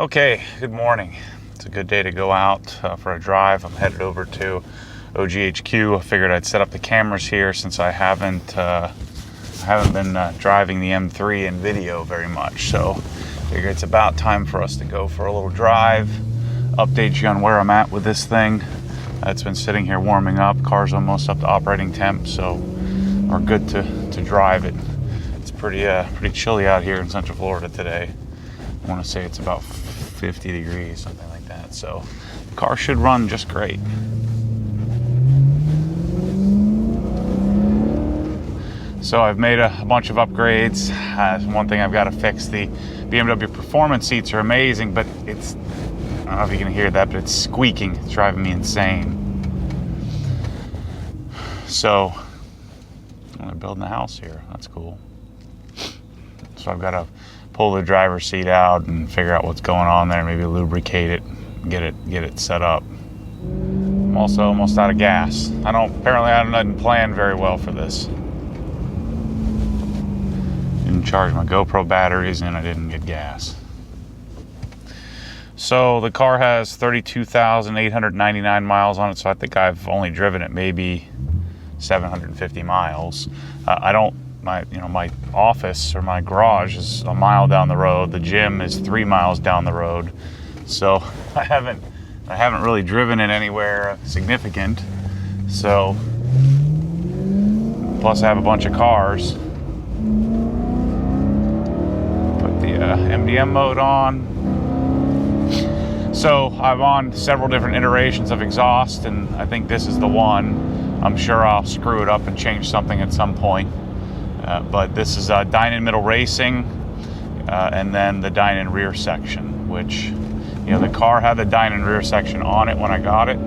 Okay, good morning. It's a good day to go out for a drive. I'm headed over to OGHQ. I figured I'd set up the cameras here since I haven't been driving the M3 in video very much. So I figure it's about time for us to go for a little drive, update you on where I'm at with this thing. It's been sitting here warming up. Car's almost up to operating temp, so we're good to drive it. It's pretty chilly out here in Central Florida today. I want to say it's about 50 degrees, something like that. So the car should run just great. So I've made a bunch of upgrades. One thing I've got to fix, the BMW Performance seats are amazing, but I don't know if you can hear that, but it's squeaking. It's driving me insane. So they're building a house here. That's cool. So I've got to pull the driver's seat out and figure out what's going on there, maybe lubricate it, get it set up. I'm also almost out of gas. Apparently I didn't plan very well for this. Didn't charge my GoPro batteries and I didn't get gas. So the car has 32,899 miles on it, so I think I've only driven it maybe 750 miles. My office or my garage is a mile down the road. The gym is 3 miles down the road. So I haven't really driven it anywhere significant. So plus I have a bunch of cars. Put the MDM mode on. So I'm on several different iterations of exhaust, and I think this is the one. I'm sure I'll screw it up and change something at some point. But this is Dynan Middle Racing, and then the Dynan rear section, which, the car had the Dynan rear section on it when I got it.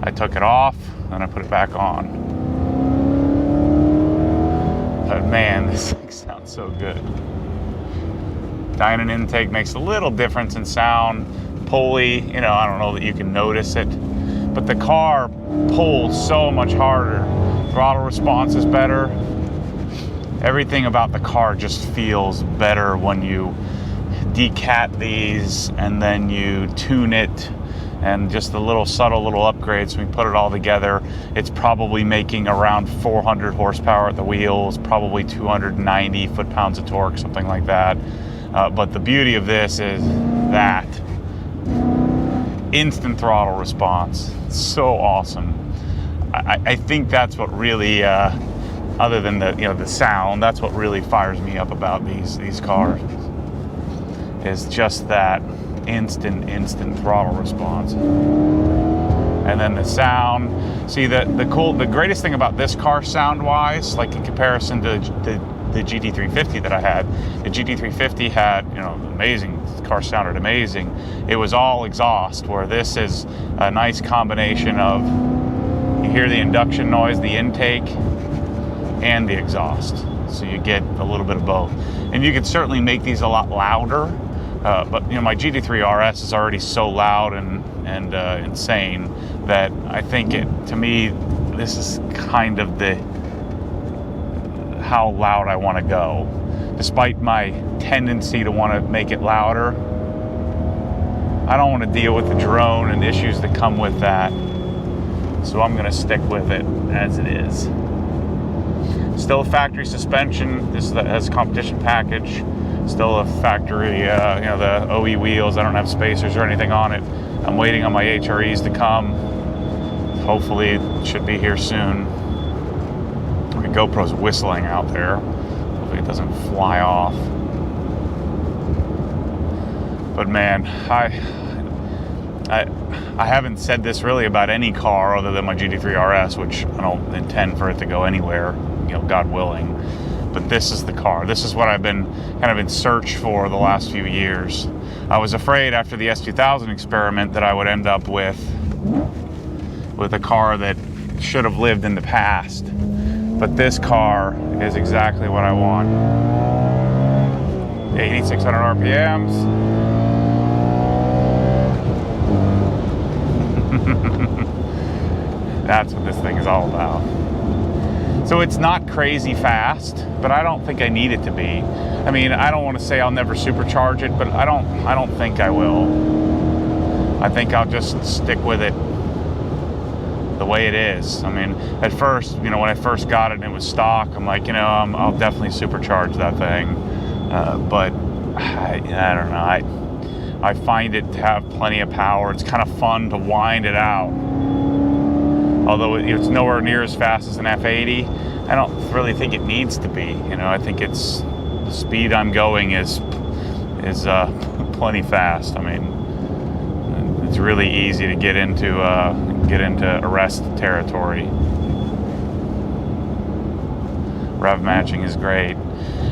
I took it off, and I put it back on. But man, this thing sounds so good. Dynan intake makes a little difference in sound. Pulley, I don't know that you can notice it. But the car pulls so much harder. Throttle response is better. Everything about the car just feels better when you decat these and then you tune it, and just the subtle little upgrades. When we put it all together, it's probably making around 400 horsepower at the wheels, probably 290 foot-pounds of torque, something like that. But the beauty of this is that instant throttle response. It's so awesome. I think that's what really, other than the sound, that's what really fires me up about these cars, is just that instant throttle response. And then the sound. See, the greatest thing about this car sound-wise, like in comparison to the GT350 that I had, the GT350 had, amazing, the car sounded amazing. It was all exhaust, where this is a nice combination of, you hear the induction noise, the intake, and the exhaust. So you get a little bit of both. And you could certainly make these a lot louder, but my GT3 RS is already so loud and insane that I think to me, this is kind of how loud I want to go. Despite my tendency to want to make it louder, I don't want to deal with the drone and issues that come with that. So I'm going to stick with it as it is. Still a factory suspension. This has a competition package. Still a factory, the OE wheels. I don't have spacers or anything on it. I'm waiting on my HREs to come. Hopefully it should be here soon. My GoPro's whistling out there. Hopefully it doesn't fly off. But man, I haven't said this really about any car other than my GT3 RS, which I don't intend for it to go anywhere, God willing. But this is the car. This is what I've been kind of in search for the last few years. I was afraid after the S2000 experiment that I would end up with a car that should have lived in the past. But this car is exactly what I want. 8,600 RPMs. That's what this thing is all about. So it's not crazy fast, but I don't think I need it to be. I mean, I don't want to say I'll never supercharge it, but I don't think I will. I think I'll just stick with it the way it is. I mean, at first, you know, when I first got it and it was stock, I'm like, you know, I'll definitely supercharge that thing. But I don't know. I find it to have plenty of power. It's kind of fun to wind it out. Although it's nowhere near as fast as an F80, I don't really think it needs to be. You know, I think it's the speed I'm going is plenty fast. I mean, it's really easy to get into arrest territory. Rev matching is great.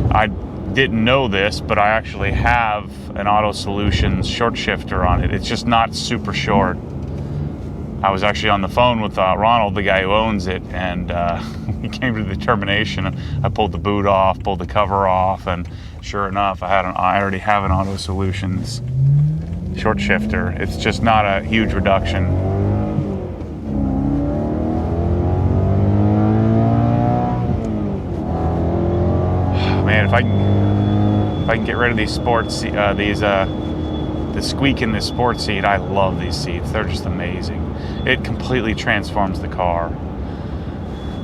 I didn't know this, but I actually have an Auto Solutions short shifter on it. It's just not super short. I was actually on the phone with Ronald, the guy who owns it, and we came to the determination. I pulled the boot off, pulled the cover off, and sure enough, I already have an Auto Solutions short shifter. It's just not a huge reduction. Man, if I can get rid of these sports, the squeak in this sports seat, I love these seats. They're just amazing. It completely transforms the car.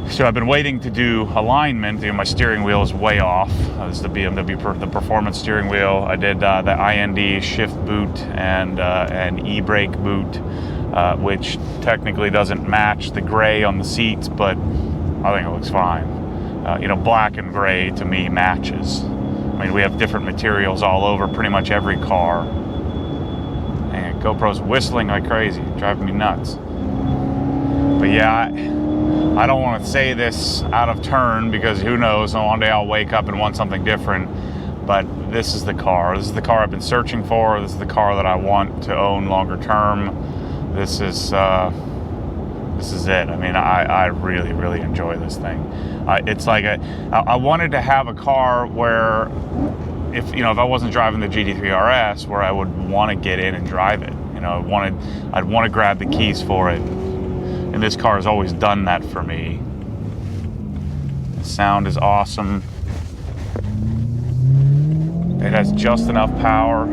So I've been waiting to do alignment. You know, my steering wheel is way off. This is the BMW, the performance steering wheel. I did the IND shift boot and e-brake boot, which technically doesn't match the gray on the seats, but I think it looks fine. You know, black and gray to me matches. I mean, we have different materials all over pretty much every car. And GoPro's whistling like crazy, driving me nuts. But yeah, I don't want to say this out of turn because who knows, one day I'll wake up and want something different. But this is the car. This is the car I've been searching for. This is the car that I want to own longer term. This is it. I mean, I really, really enjoy this thing. It's like I wanted to have a car where, if I wasn't driving the GT3 RS, where I would want to get in and drive it. You know, I'd want to grab the keys for it. And this car has always done that for me. The sound is awesome. It has just enough power.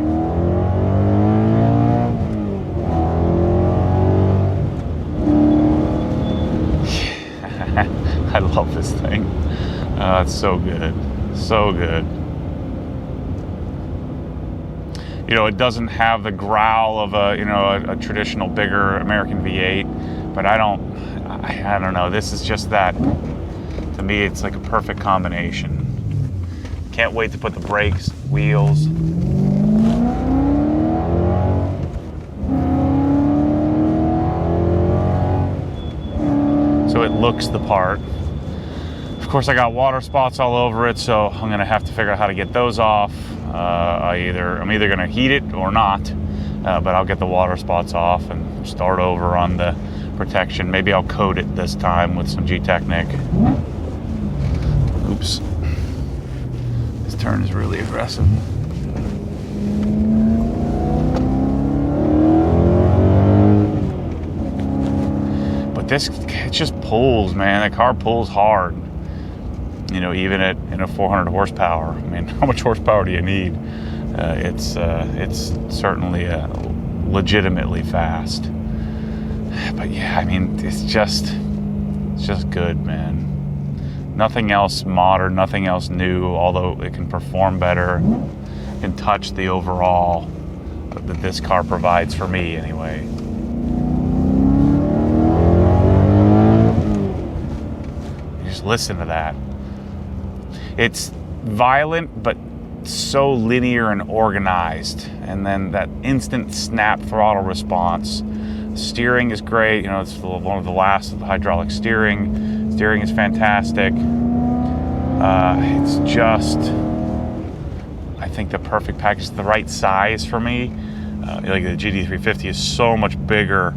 I love this thing. It's so good. So good. You know, it doesn't have the growl of a traditional bigger American V8, but I don't know. This is just that. To me, it's like a perfect combination. Can't wait to put the brakes, wheels. So it looks the part. Of course, I got water spots all over it, so I'm gonna have to figure out how to get those off. I'm either gonna heat it or not, but I'll get the water spots off and start over on the protection. Maybe I'll coat it this time with some G-Technic. Oops. This turn is really aggressive. But it just pulls, man. The car pulls hard. You know, even at 400 horsepower. I mean, how much horsepower do you need? It's certainly legitimately fast. But yeah, I mean, it's just good, man. Nothing else modern, nothing else new, although it can perform better, can touch the overall that this car provides for me anyway. Just listen to that. It's violent, but so linear and organized. And then that instant snap throttle response. Steering is great. You know, it's one of the last of the hydraulic steering. Steering is fantastic. It's just, I think, the perfect package. It's the right size for me. Like the GT350 is so much bigger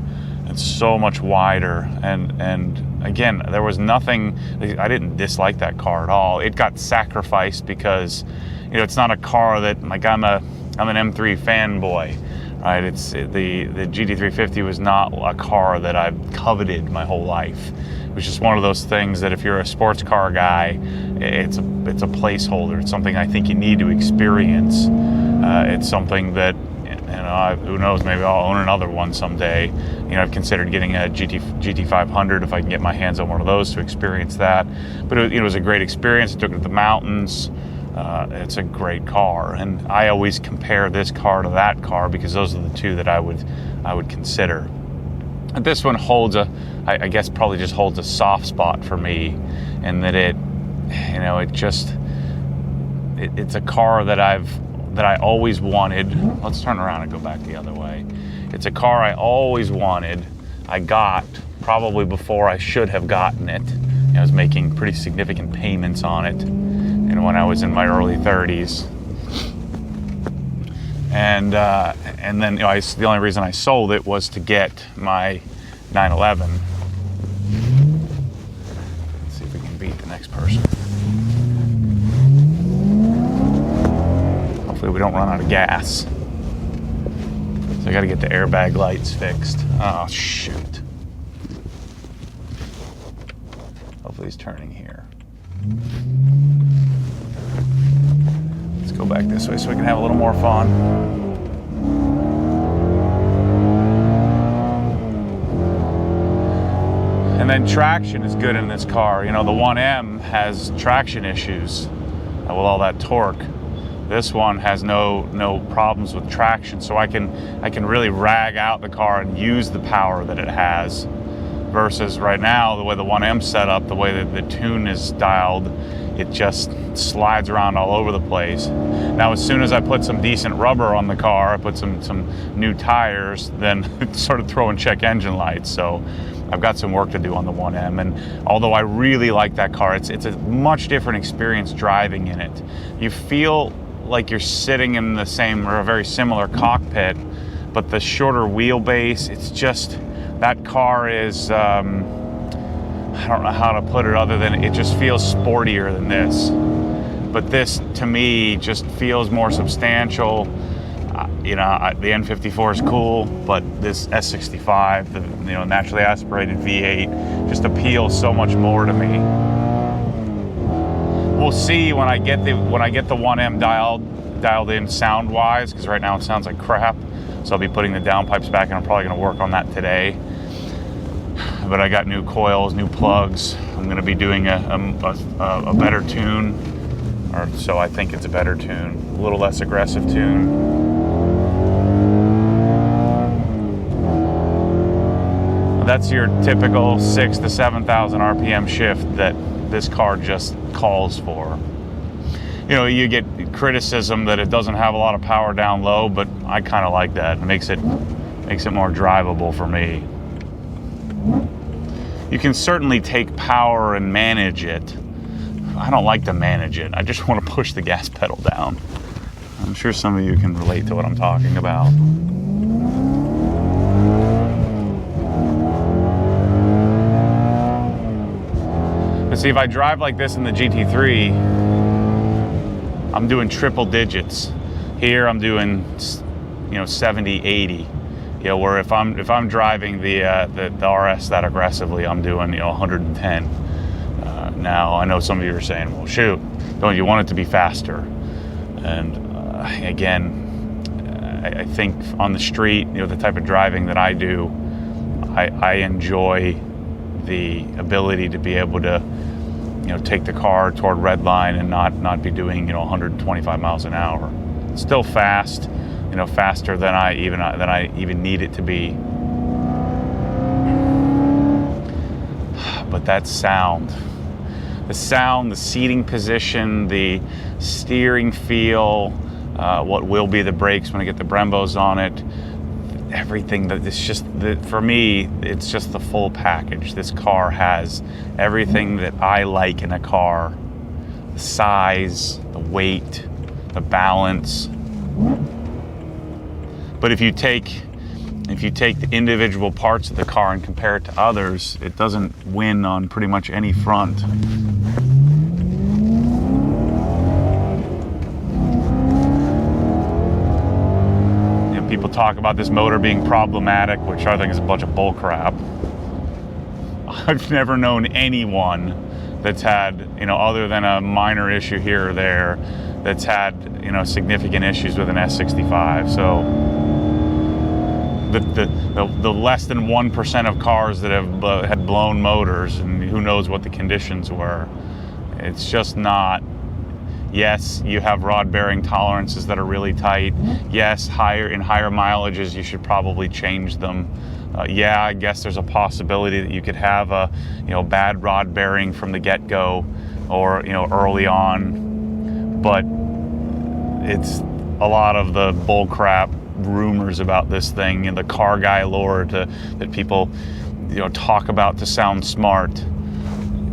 and so much wider. And again, there was nothing, I didn't dislike that car at all. It got sacrificed because, you know, it's not a car that, like, I'm an M3 fanboy, right? It's the GT350 was not a car that I've coveted my whole life. It was just one of those things that if you're a sports car guy, it's a placeholder. It's something I think you need to experience. It's something that, who knows, maybe I'll own another one someday. I've considered getting a GT500 if I can get my hands on one of those to experience that. But it was a great experience. I took it to the mountains. It's a great car, and I always compare this car to that car because those are the two that I would consider. And this one holds I guess probably just holds a soft spot for me, in that it's a car that I always wanted. Let's turn around and go back the other way. It's a car I always wanted. I got probably before I should have gotten it. I was making pretty significant payments on it, when I was in my early 30s. And then the only reason I sold it was to get my 911. Let's see if we can beat the next person. Hopefully we don't run out of gas. So I got to get the airbag lights fixed. Oh, shoot. Hopefully he's turning here. Let's go back this way so we can have a little more fun. And then traction is good in this car. The 1M has traction issues with all that torque. This one has no problems with traction, so I can really rag out the car and use the power that it has. Versus right now, the way the 1M's set up, the way that the tune is dialed, it just slides around all over the place. Now, as soon as I put some decent rubber on the car, I put some new tires, then it's sort of throwing check engine lights. So I've got some work to do on the 1M. And although I really like that car, it's a much different experience driving in it. You feel like you're sitting in the same or a very similar cockpit, but the shorter wheelbase, it's just, that car is, I don't know how to put it other than it just feels sportier than this. But this, to me, just feels more substantial. The N54 is cool, but this S65, the naturally aspirated V8, just appeals so much more to me. We'll see when I get the 1M dialed in sound-wise, because right now it sounds like crap. So I'll be putting the downpipes back, and I'm probably going to work on that today. But I got new coils, new plugs. I'm going to be doing a better tune, or so I think it's a better tune, a little less aggressive tune. That's your typical 6,000 to 7,000 RPM shift that this car just calls for. You get criticism that it doesn't have a lot of power down low, but I kind of like that. It makes it more drivable for me. You can certainly take power and manage it. I don't like to manage it. I just want to push the gas pedal down. I'm sure some of you can relate to what I'm talking about. But see, if I drive like this in the GT3, I'm doing triple digits. Here I'm doing 70, 80. Where if I'm driving the RS that aggressively, I'm doing 110. Now I know some of you are saying, well, shoot, don't you want it to be faster? And again, I think on the street, the type of driving that I do, I enjoy the ability to be able to take the car toward red line and not be doing 125 miles an hour. It's still fast, faster than I even need it to be. But that sound, the seating position, the steering feel, what will be the brakes when I get the Brembos on it, everything that it's just, for me, it's just the full package. This car has everything that I like in a car: the size, the weight, the balance. But if you take the individual parts of the car and compare it to others, it doesn't win on pretty much any front. People people talk about this motor being problematic, which I think is a bunch of bull crap. I've never known anyone that's had, you know, other than a minor issue here or there, that's had, you know, significant issues with an S65. So the less than 1% of cars that have had blown motors, and who knows what the conditions were, it's just not. Yes, you have rod bearing tolerances that are really tight. Yes, in higher mileages you should probably change them. Yeah, I guess there's a possibility that you could have a, you know, bad rod bearing from the get-go, or, you know, early on. But it's a lot of the bull crap rumors about this thing and the car guy lore that people, you know, talk about to sound smart.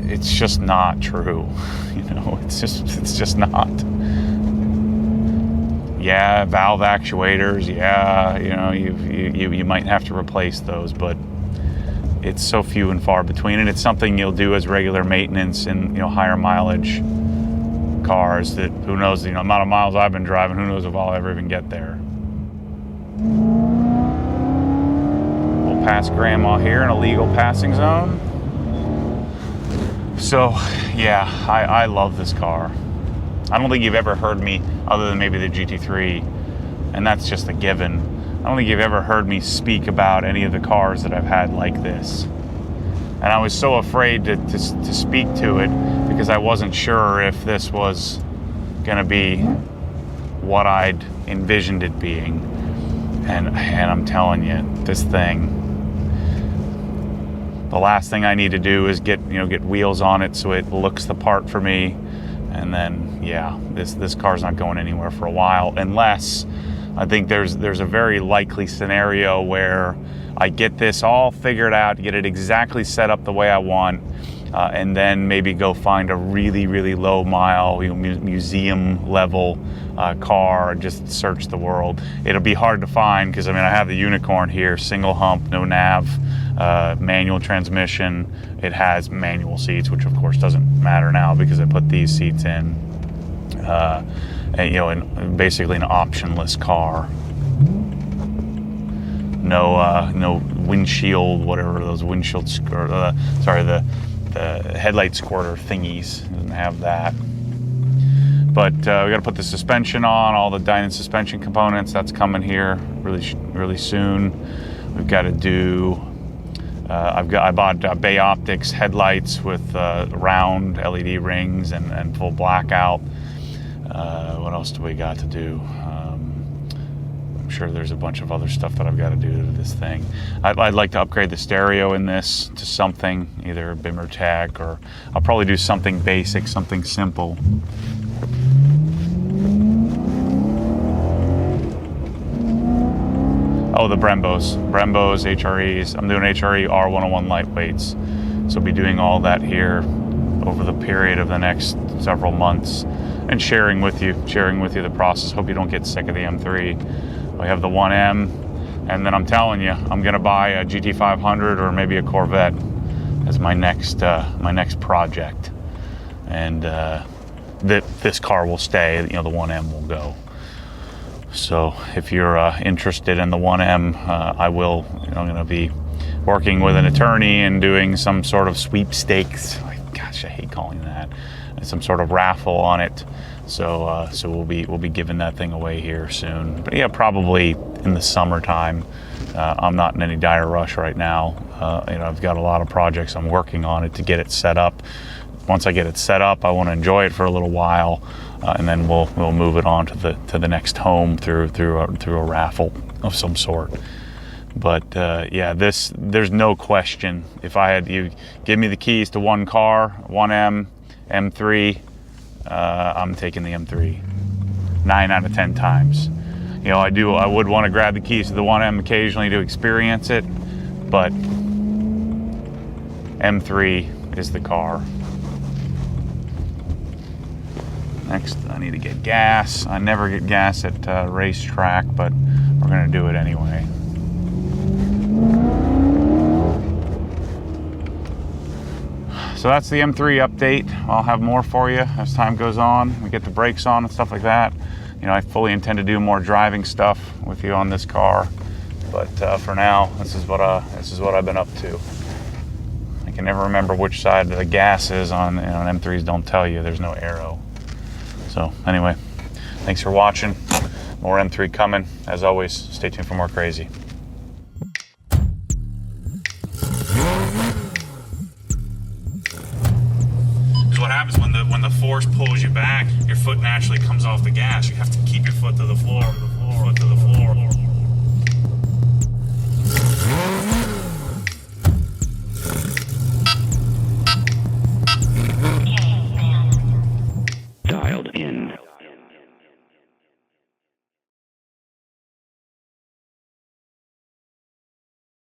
It's just not true. You know, it's just not. Yeah, valve actuators, yeah, you know, you might have to replace those, but it's so few and far between, and it's something you'll do as regular maintenance in, you know, higher mileage cars that, who knows, you know, the amount of miles I've been driving, who knows if I'll ever even get there. We'll pass Grandma here in a legal passing zone. So, yeah, I love this car. I don't think you've ever heard me, other than maybe the GT3, and that's just a given. I don't think you've ever heard me speak about any of the cars that I've had like this. And I was so afraid to speak to it because I wasn't sure if this was gonna be what I'd envisioned it being. And I'm telling you, this thing, the last thing I need to do is get wheels on it so it looks the part for me. And then, yeah, this car's not going anywhere for a while, unless I think there's a very likely scenario where I get this all figured out, get it exactly set up the way I want, and then maybe go find a really, really low mile, you know, museum level car, and just search the world. It'll be hard to find because, I mean, I have the Unicorn here, single hump, no nav, manual transmission. It has manual seats, which of course doesn't matter now because I put these seats in. And, you know, basically an optionless car. No windshield, whatever those windshield the headlight squirter thingies. It doesn't have that. But we got to put the suspension on, all the Dynon suspension components. That's coming here really soon. We've got to do. I bought Bay Optics headlights with round LED rings and full blackout. What else do we got to do? I'm sure there's a bunch of other stuff that I've got to do to this thing. I'd like to upgrade the stereo in this to something, either BIM or TAC, or I'll probably do something basic, something simple. Oh, the Brembos, HREs. I'm doing HRE R101 lightweights. So I'll be doing all that here over the period of the next several months and sharing with you the process. Hope you don't get sick of the M3. We have the 1M, and then I'm telling you, I'm gonna buy a GT500 or maybe a Corvette as my next project. And this car will stay, you know, the 1M will go. So if you're interested in the 1M, I'm going to be working with an attorney and doing some sort of sweepstakes. Gosh, I hate calling that. Some sort of raffle on it. So we'll be giving that thing away here soon. But yeah, probably in the summertime. I'm not in any dire rush right now. You know, I've got a lot of projects I'm working on it to get it set up. Once I get it set up, I want to enjoy it for a little while. And then we'll move it on to the next home through a raffle of some sort. But yeah, there's no question. If I had you give me the keys to one car, 1M, M3, I'm taking the M3 9 out of 10 times. You know, I would want to grab the keys to the 1M occasionally to experience it, but M3 is the car. Next, I need to get gas. I never get gas at racetrack, but we're gonna do it anyway. So that's the M3 update. I'll have more for you as time goes on. We get the brakes on and stuff like that. You you know, I fully intend to do more driving stuff with you on this car, but for now, this is what I've been up to. I can never remember which side the gas is on, you know, M3s don't tell you, there's no arrow. So anyway, thanks for watching. More M3 coming. As always, stay tuned for more crazy. Because what happens when the force pulls you back, your foot naturally comes off the gas. You have to keep your foot to the floor, foot to the floor.